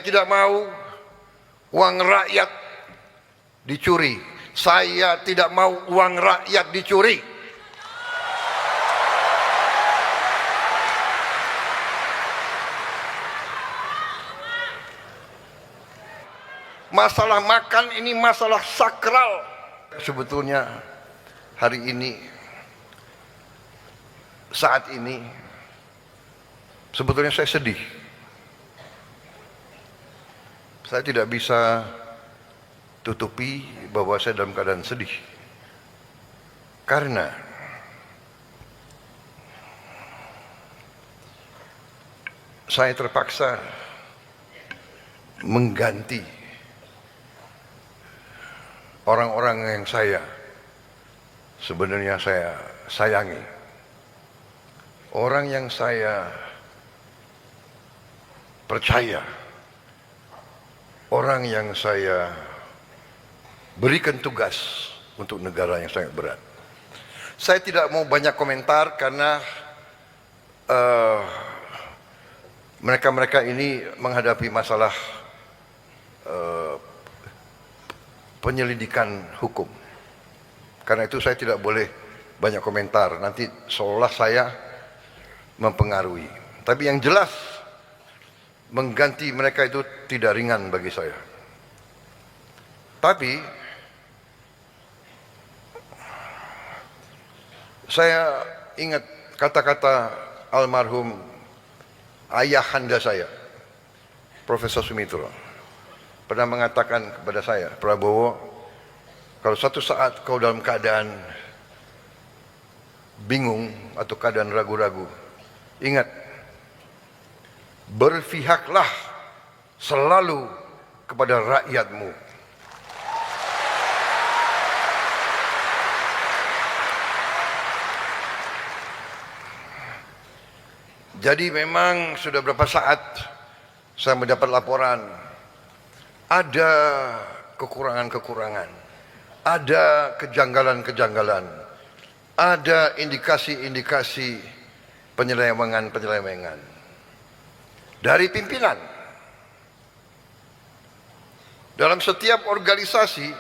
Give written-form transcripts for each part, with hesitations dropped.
tidak mau uang rakyat dicuri. Saya tidak mau uang rakyat dicuri. Masalah makan ini masalah sakral. Sebetulnya hari ini, saat ini, sebetulnya saya sedih. Saya tidak bisa tutupi bahwa saya dalam keadaan sedih. Karena saya terpaksa mengganti orang-orang yang sebenarnya saya sayangi. Orang yang saya percaya. Orang yang saya berikan tugas untuk negara yang sangat berat. Saya tidak mau banyak komentar karena mereka-mereka ini menghadapi masalah penyelidikan hukum. Karena itu saya tidak boleh banyak komentar. Nanti seolah saya mempengaruhi. Tapi yang jelas, mengganti mereka itu tidak ringan bagi saya. Tapi saya ingat kata-kata almarhum ayahanda saya, Profesor Sumitro, pernah mengatakan kepada saya, Prabowo, kalau suatu saat kau dalam keadaan bingung atau keadaan ragu-ragu, ingat, berpihaklah selalu kepada rakyatmu. Jadi memang sudah berapa saat saya mendapat laporan ada kekurangan-kekurangan, ada kejanggalan-kejanggalan, ada indikasi-indikasi penyelewengan dari pimpinan. Dalam setiap organisasi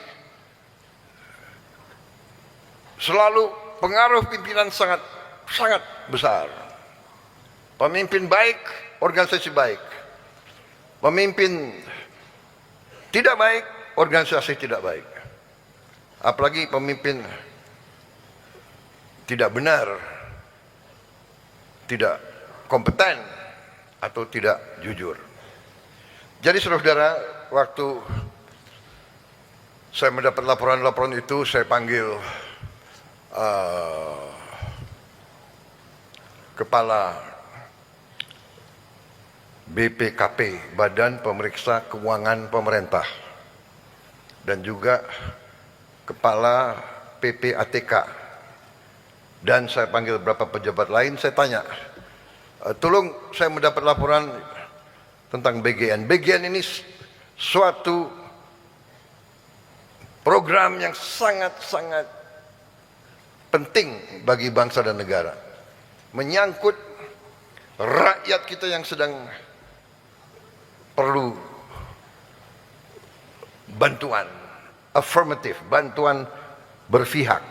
selalu pengaruh pimpinan sangat besar. Pemimpin baik, organisasi baik. Pemimpin tidak baik, organisasi tidak baik. Apalagi pemimpin tidak benar, tidak kompeten, atau tidak jujur. Jadi saudara-saudara, waktu saya mendapat laporan-laporan itu, saya panggil kepala BPKP, Badan Pemeriksa Keuangan Pemerintah, dan juga kepala PPATK, dan saya panggil beberapa pejabat lain. Saya tanya, tolong, saya mendapat laporan tentang BGN. BGN ini suatu program yang sangat-sangat penting bagi bangsa dan negara, menyangkut rakyat kita yang sedang perlu bantuan afirmatif, bantuan berpihak.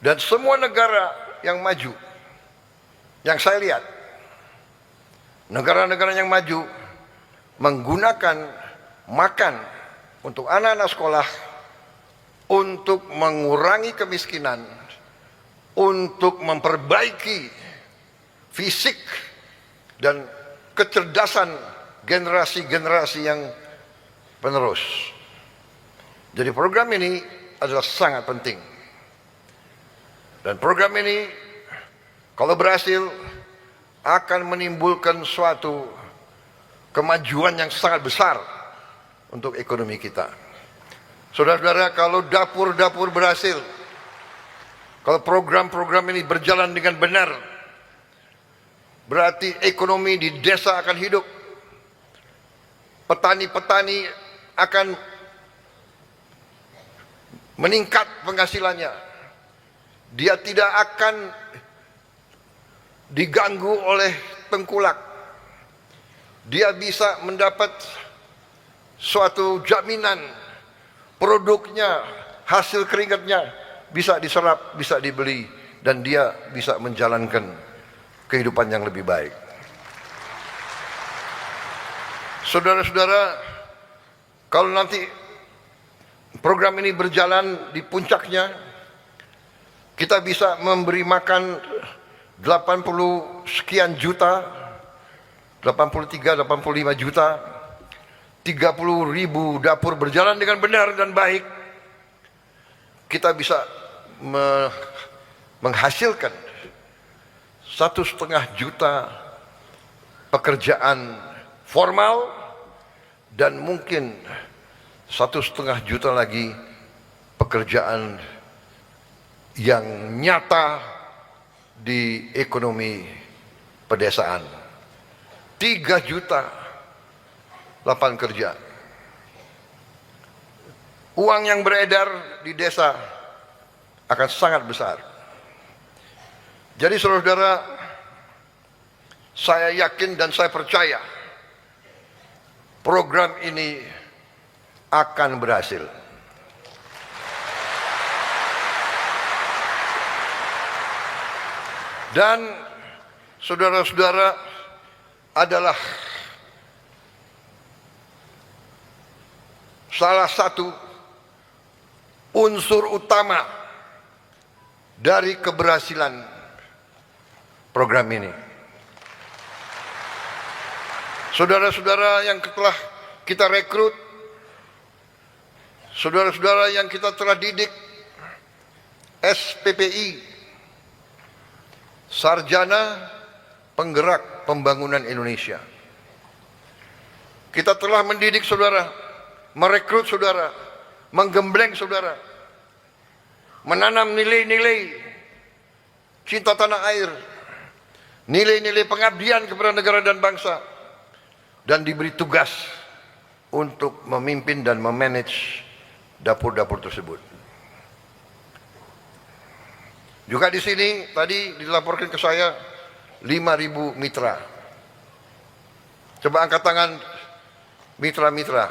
Dan semua negara yang maju, yang saya lihat, negara-negara yang maju menggunakan makan untuk anak-anak sekolah, untuk mengurangi kemiskinan, untuk memperbaiki fisik dan kecerdasan generasi-generasi yang penerus. Jadi program ini adalah sangat penting. Dan program ini kalau berhasil akan menimbulkan suatu kemajuan yang sangat besar untuk ekonomi kita. Saudara-saudara, kalau dapur-dapur berhasil, kalau program-program ini berjalan dengan benar, berarti ekonomi di desa akan hidup. Petani-petani akan meningkat penghasilannya. Dia tidak akan diganggu oleh tengkulak. dia bisa mendapat suatu jaminan produknya, hasil keringatnya bisa diserap, bisa dibeli, dan dia bisa menjalankan kehidupan yang lebih baik. Saudara-saudara, kalau nanti program ini berjalan di puncaknya, kita bisa memberi makan 80 sekian juta, 83, 85 juta, 30.000 dapur berjalan dengan benar dan baik. Kita bisa menghasilkan 1,5 juta pekerjaan formal dan mungkin 1,5 juta lagi pekerjaan yang nyata di ekonomi pedesaan. 3 juta lapangan kerja. Uang yang beredar di desa akan sangat besar. Jadi saudara-saudara, saya yakin dan saya percaya program ini akan berhasil. Dan saudara-saudara adalah salah satu unsur utama dari keberhasilan program ini. Saudara-saudara yang telah kita rekrut, saudara-saudara yang kita telah didik SPPI, Sarjana Penggerak Pembangunan Indonesia. Kita telah mendidik saudara, merekrut saudara, menggembleng saudara, menanam nilai-nilai cinta tanah air, nilai-nilai pengabdian kepada negara dan bangsa, dan diberi tugas untuk memimpin dan memanage dapur-dapur tersebut. Juga di sini tadi dilaporkan ke saya 5.000 mitra. Coba angkat tangan mitra-mitra.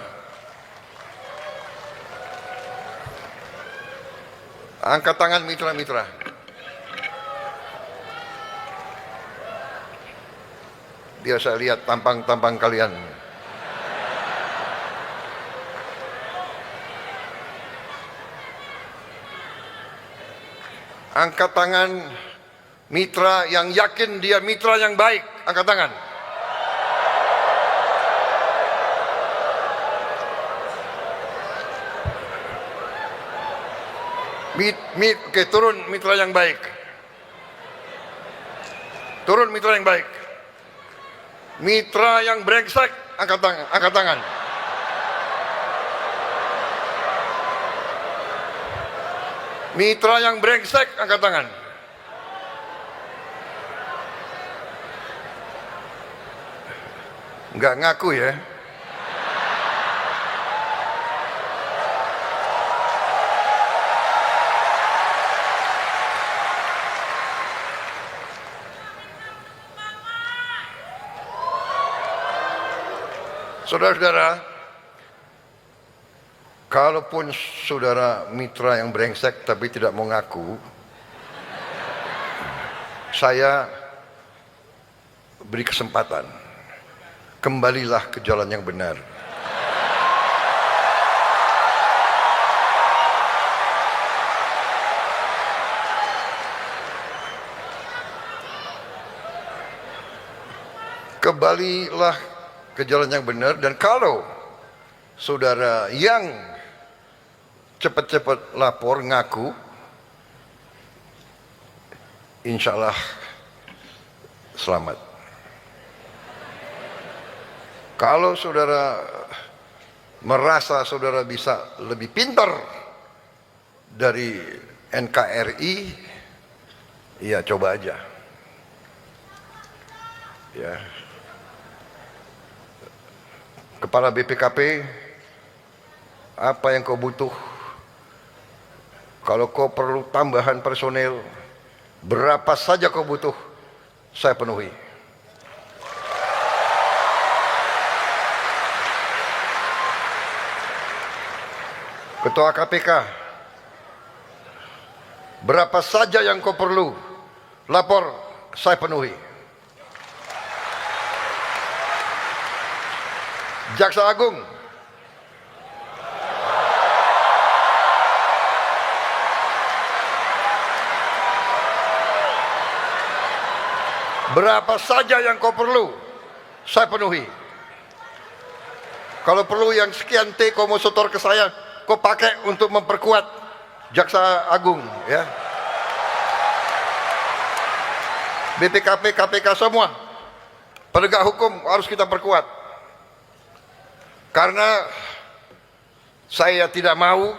Angkat tangan mitra-mitra. Biar saya lihat tampang-tampang kalian. Angkat tangan mitra yang yakin dia mitra yang baik. Angkat tangan. Oke, turun mitra yang baik. Turun mitra yang baik. Mitra yang brengsek, angkat tangan, angkat tangan. Mitra yang brengsek, angkat tangan. Enggak ngaku ya. Saudara-saudara, kalaupun saudara mitra yang brengsek tapi tidak mau ngaku, saya beri kesempatan, kembalilah ke jalan yang benar. Kembalilah ke jalan yang benar, dan kalau saudara yang cepat-cepat lapor ngaku, insya Allah selamat. Kalau saudara merasa saudara bisa lebih pintar dari NKRI, ya coba aja. Ya. Kepala BPKP, apa yang kau butuh? Kalau kau perlu tambahan personel, berapa saja kau butuh, saya penuhi. Ketua KPK, berapa saja yang kau perlu, lapor, saya penuhi. Jaksa Agung, berapa saja yang kau perlu, saya penuhi. Kalau perlu yang sekian T kau mau setor ke saya, kau pakai untuk memperkuat Jaksa Agung, ya. BPKP, KPK semua, penegak hukum harus kita perkuat. Karena saya tidak mau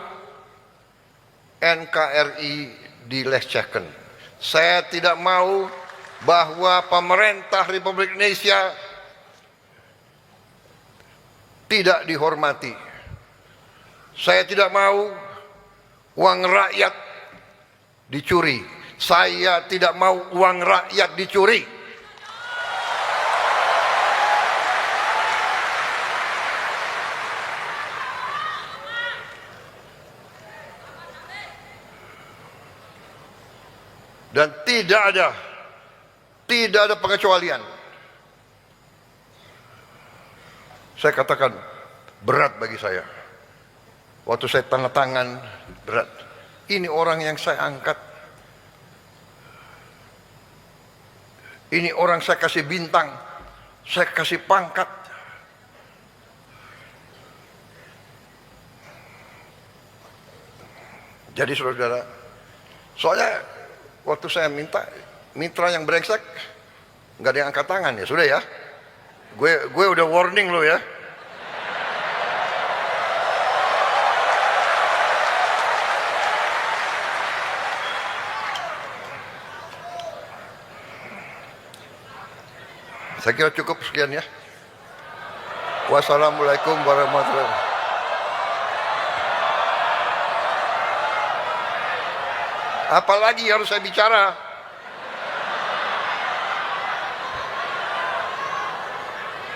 NKRI dilecehkan. Saya tidak mau bahwa pemerintah Republik Indonesia tidak dihormati. Saya tidak mau uang rakyat dicuri. Saya tidak mau uang rakyat dicuri. Dan tidak ada pengecualian. Saya katakan berat bagi saya. Waktu saya tanda tangan, berat. Ini orang yang saya angkat. Ini orang saya kasih bintang, saya kasih pangkat. Jadi saudara, soalnya waktu saya minta mitra yang brengsek, nggak ada yang angkat tangan, ya sudah ya. Gue udah warning lo ya. Saya kira cukup sekian ya. Wassalamualaikum warahmatullahi wabarakatuh. Apalagi harus saya bicara?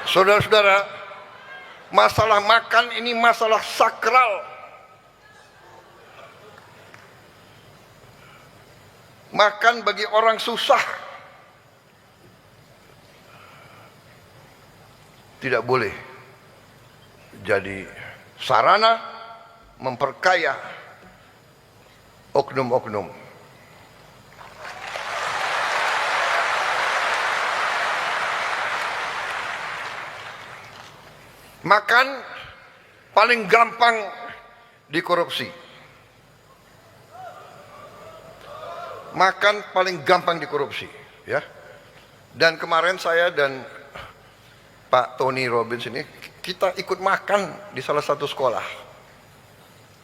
Saudara-saudara, masalah makan ini masalah sakral. Makan bagi orang susah tidak boleh jadi sarana memperkaya oknum-oknum. Makan paling gampang dikorupsi. Makan paling gampang dikorupsi, ya. Dan kemarin saya dan Pak Tony Robbins ini, kita ikut makan di salah satu sekolah.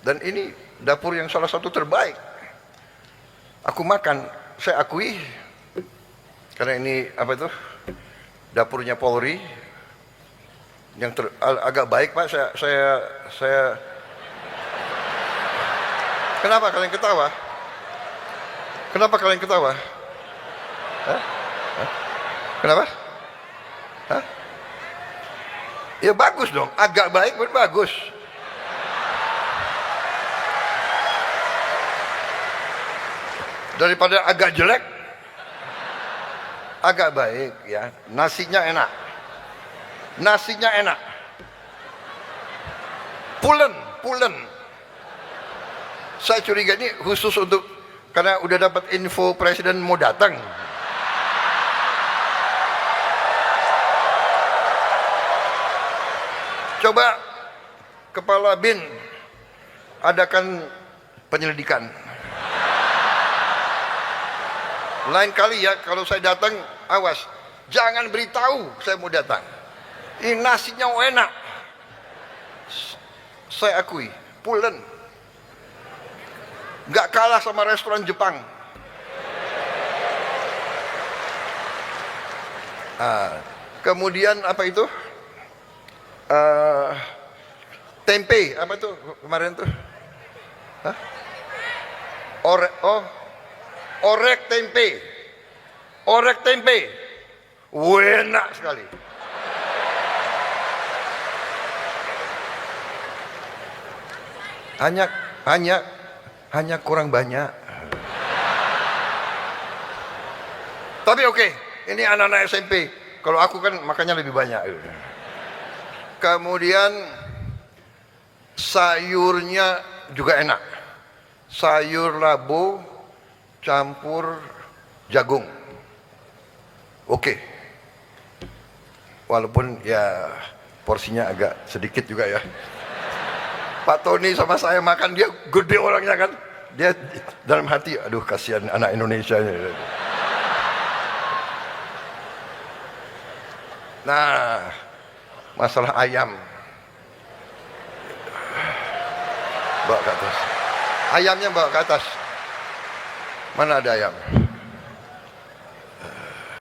Dan ini dapur yang salah satu terbaik. Aku makan, saya akui, karena ini apa itu, dapurnya Polri, yang agak baik Pak. Saya Kenapa kalian ketawa? Kenapa kalian ketawa? Hah? Hah? Kenapa? Hah? Ya bagus dong, agak baik pun bagus. Daripada agak jelek, agak baik ya. Nasinya enak. Nasinya enak. Pulen. Saya curiga ini khusus untuk, karena udah dapat info presiden mau datang. Coba Kepala BIN adakan penyelidikan. Lain kali ya kalau saya datang, awas, jangan beritahu saya mau datang. Ini nasinya enak. Saya akui, pulen. Nggak kalah sama restoran Jepang. Kemudian apa itu? Tempe, apa tuh kemarin tuh? Hah? Orek tempe. Orek tempe. Enak sekali. Hanya kurang banyak. Tapi oke, ini anak-anak SMP. Kalau aku kan makannya lebih banyak. Kemudian sayurnya juga enak. Sayur labu campur jagung. Oke. Walaupun ya porsinya agak sedikit juga ya. Pak Tony sama saya makan, dia gede orangnya kan. Dia dalam hati, aduh kasihan anak Indonesia. Nah, masalah ayam. Bawa ke atas. Ayamnya bawa ke atas. Mana ada ayam?